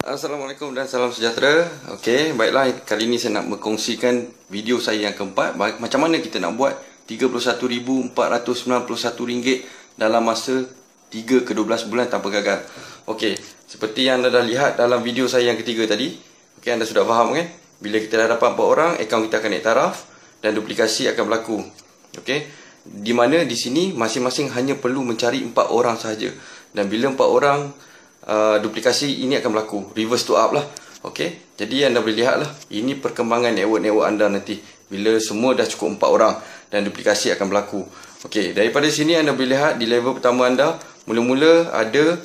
Assalamualaikum dan salam sejahtera. Okey, baiklah, kali ini saya nak berkongsikan video saya yang keempat. Macam mana kita nak buat RM31,491 dalam masa 3 ke 12 bulan tanpa gagal. Okey, seperti yang anda dah lihat dalam video saya yang ketiga tadi. Okey, anda sudah faham kan? Bila kita dah dapat 4 orang, akaun kita akan naik taraf dan duplikasi akan berlaku. Okey, di mana di sini masing-masing hanya perlu mencari 4 orang sahaja. Dan bila 4 orang duplikasi ini akan berlaku, reverse to up lah. Okey, jadi anda boleh lihat lah, ini perkembangan network anda nanti bila semua dah cukup 4 orang dan duplikasi akan berlaku. Okey, daripada sini anda boleh lihat di level pertama anda mula-mula ada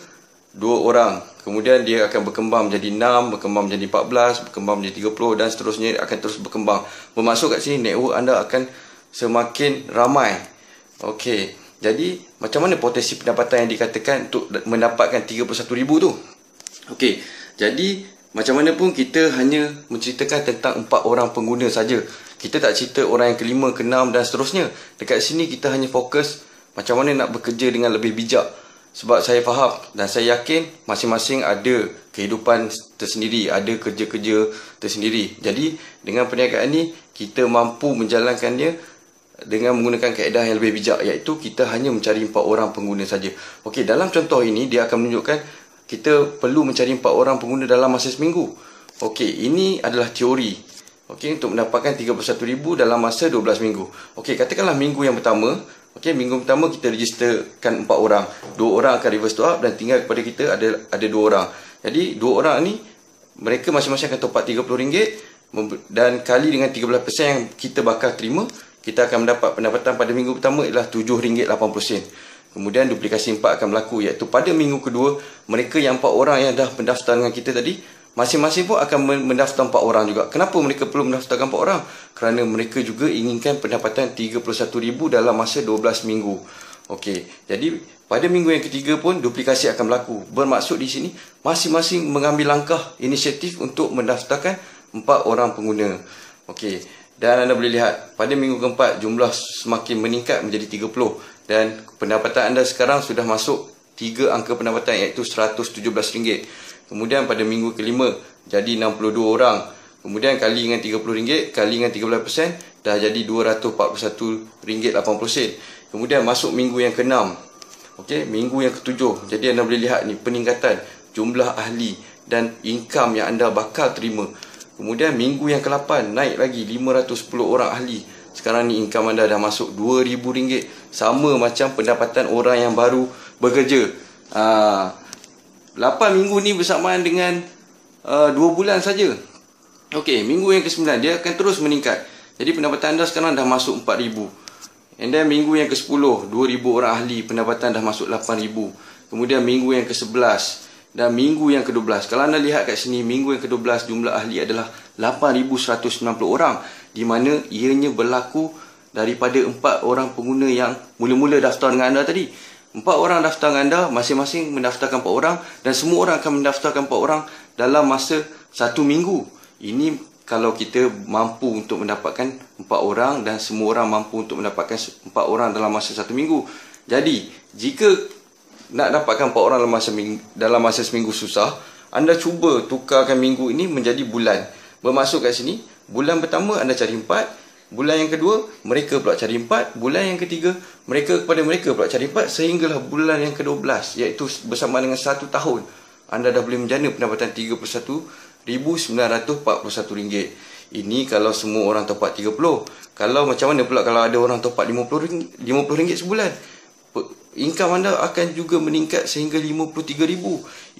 2 orang, kemudian dia akan berkembang menjadi 6, berkembang menjadi 14, berkembang menjadi 30 dan seterusnya akan terus berkembang. Bermaksud kat sini network anda akan semakin ramai. Okey, jadi macam mana potensi pendapatan yang dikatakan untuk mendapatkan 31,000 tu? Okey, jadi macam mana pun kita hanya menceritakan tentang 4 orang pengguna saja. Kita tak cerita orang yang kelima, keenam dan seterusnya. Dekat sini kita hanya fokus macam mana nak bekerja dengan lebih bijak. Sebab saya faham dan saya yakin masing-masing ada kehidupan tersendiri, ada kerja-kerja tersendiri. Jadi dengan perniagaan ni kita mampu menjalankannya dengan menggunakan kaedah yang lebih bijak, iaitu kita hanya mencari 4 orang pengguna saja. Okey, dalam contoh ini dia akan menunjukkan kita perlu mencari 4 orang pengguna dalam masa seminggu. Okey, ini adalah teori. Okey, untuk mendapatkan 31,000 dalam masa 12 minggu. Okey, katakanlah minggu yang pertama. Okey, minggu pertama kita registerkan 4 orang. 2 orang akan reverse to up dan tinggal kepada kita ada 2 orang. Jadi 2 orang ni mereka masing-masing akan top up RM30 dan kali dengan 13% yang kita bakal terima, kita akan mendapat pendapatan pada minggu pertama ialah RM7.80. Kemudian duplikasi 4 akan berlaku, iaitu pada minggu kedua mereka yang 4 orang yang dah mendaftar dengan kita tadi, masing-masing pun akan mendaftar 4 orang juga. Kenapa mereka perlu mendaftarkan 4 orang? Kerana mereka juga inginkan pendapatan 31,000 dalam masa 12 minggu. Okey, jadi pada minggu yang ketiga pun duplikasi akan berlaku. Bermaksud di sini masing-masing mengambil langkah inisiatif untuk mendaftarkan 4 orang pengguna. Okey, dan anda boleh lihat pada minggu keempat jumlah semakin meningkat menjadi 30 dan pendapatan anda sekarang sudah masuk 3 angka pendapatan, iaitu RM117. Kemudian pada minggu kelima jadi 62 orang. Kemudian kali dengan RM30 kali dengan 13% dah jadi RM241.80. Kemudian masuk minggu yang ke-6. Okey, minggu yang ke-7. Jadi anda boleh lihat ni peningkatan jumlah ahli dan income yang anda bakal terima. Kemudian minggu yang ke-8 naik lagi 510 orang ahli. Sekarang ni income anda dah masuk RM2,000. Sama macam pendapatan orang yang baru bekerja. 8 minggu ni bersamaan dengan 2 bulan saja. Okey, minggu yang ke-9 dia akan terus meningkat. Jadi pendapatan anda sekarang dah masuk RM4,000. And then minggu yang ke-10 2,000 orang ahli, pendapatan dah masuk RM8,000. Kemudian minggu yang ke-11 dan minggu yang ke-12. Kalau anda lihat kat sini, minggu yang ke-12 jumlah ahli adalah 8,190 orang. Di mana ianya berlaku daripada 4 orang pengguna yang mula-mula daftar dengan anda tadi. 4 orang daftar dengan anda, masing-masing mendaftarkan 4 orang. Dan semua orang akan mendaftarkan 4 orang dalam masa 1 minggu. Ini kalau kita mampu untuk mendapatkan 4 orang dan semua orang mampu untuk mendapatkan 4 orang dalam masa 1 minggu. Jadi, jika nak dapatkan 4 orang dalam masa seminggu susah, anda cuba tukarkan minggu ini menjadi bulan. Bermaksud kat sini, bulan pertama anda cari 4, bulan yang kedua mereka pula cari 4, bulan yang ketiga mereka pula cari 4, sehinggalah bulan yang ke-12, iaitu bersama dengan 1 tahun anda dah boleh menjana pendapatan RM31,941. Ini kalau semua orang top up 30. Kalau macam mana pula kalau ada orang top up RM50 sebulan? Income anda akan juga meningkat sehingga RM53,000.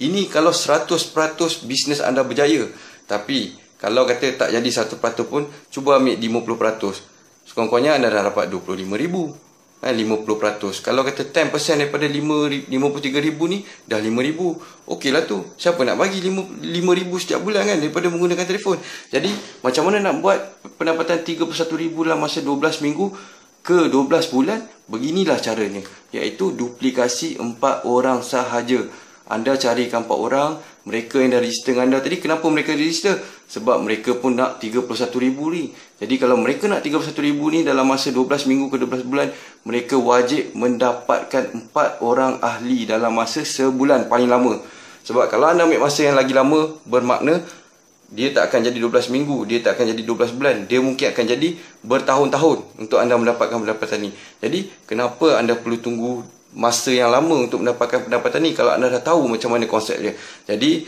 Ini kalau 100% bisnes anda berjaya. Tapi kalau kata tak jadi 1% pun, cuba ambil 50%. Sekurang-kurangnya anda dah dapat RM25,000. 50%. Kalau kata 10% daripada RM53,000 ni dah RM5,000. Okeylah tu. Siapa nak bagi RM5,000 setiap bulan kan daripada menggunakan telefon. Jadi macam mana nak buat pendapatan RM31,000 dalam masa 12 minggu ke 12 bulan? Beginilah caranya, iaitu duplikasi 4 orang sahaja. Anda carikan 4 orang, mereka yang dah register dengan anda tadi. Kenapa mereka register? Sebab mereka pun nak 31,000 ni. Jadi kalau mereka nak 31,000 ni dalam masa 12 minggu ke 12 bulan, mereka wajib mendapatkan 4 orang ahli dalam masa sebulan paling lama. Sebab kalau anda ambil masa yang lagi lama, bermakna dia tak akan jadi 12 minggu, dia tak akan jadi 12 bulan. Dia mungkin akan jadi bertahun-tahun untuk anda mendapatkan pendapatan ni. Jadi, kenapa anda perlu tunggu masa yang lama untuk mendapatkan pendapatan ni kalau anda dah tahu macam mana konsep dia? Jadi,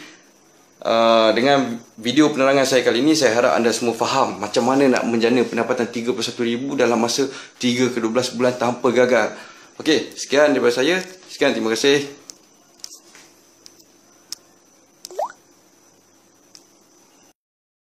dengan video penerangan saya kali ini, saya harap anda semua faham macam mana nak menjana pendapatan RM31,000 dalam masa 3 ke 12 bulan tanpa gagal. Okey, sekian daripada saya. Sekian, terima kasih.